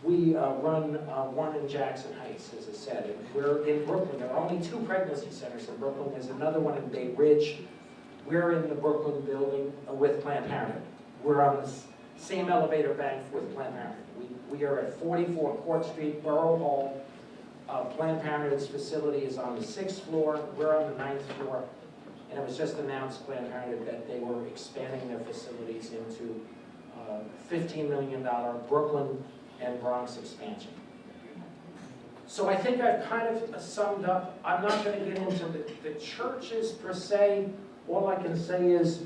We run one in Jackson Heights, as I said. And we're in Brooklyn. There are only 2 pregnancy centers in Brooklyn. There's another one in Bay Ridge. We're in the Brooklyn building with Planned Parenthood. We're on the same elevator bank with Planned Parenthood. We are at 44 Court Street, Borough Hall. Planned Parenthood's facility is on the 6th floor. We're on the 9th floor. And it was just announced, Planned Parenthood, that they were expanding their facilities into $15 million Brooklyn and Bronx expansion. So I think I've kind of summed up. I'm not going to get into the churches per se. All I can say is,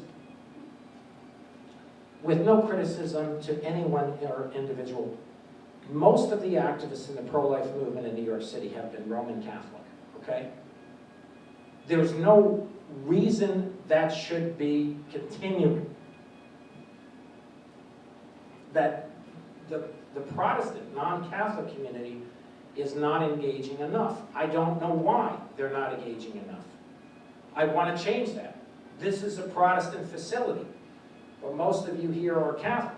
with no criticism to anyone or individual, most of the activists in the pro-life movement in New York City have been Roman Catholic, okay? There's no reason that should be continuing. That the Protestant, non-Catholic community is not engaging enough. I don't know why they're not engaging enough. I want to change that. This is a Protestant facility, but most of you here are Catholic.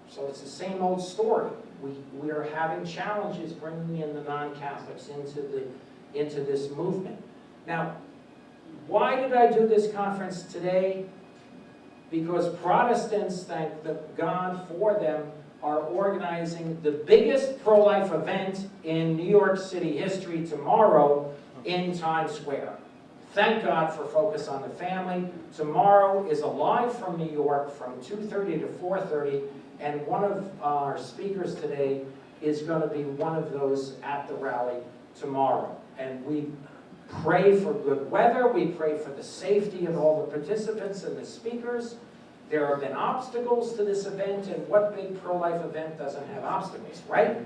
So it's the same old story. We are having challenges bringing in the non-Catholics into this movement. Now, why did I do this conference today? Because Protestants, thank God for them, are organizing the biggest pro-life event in New York City history tomorrow in Times Square. Thank God for Focus on the Family. Tomorrow is a live from New York from 2:30 to 4:30, and one of our speakers today is going to be one of those at the rally tomorrow. And we pray for good weather. We pray for the safety of all the participants and the speakers. There have been obstacles to this event, and what big pro-life event doesn't have obstacles, right?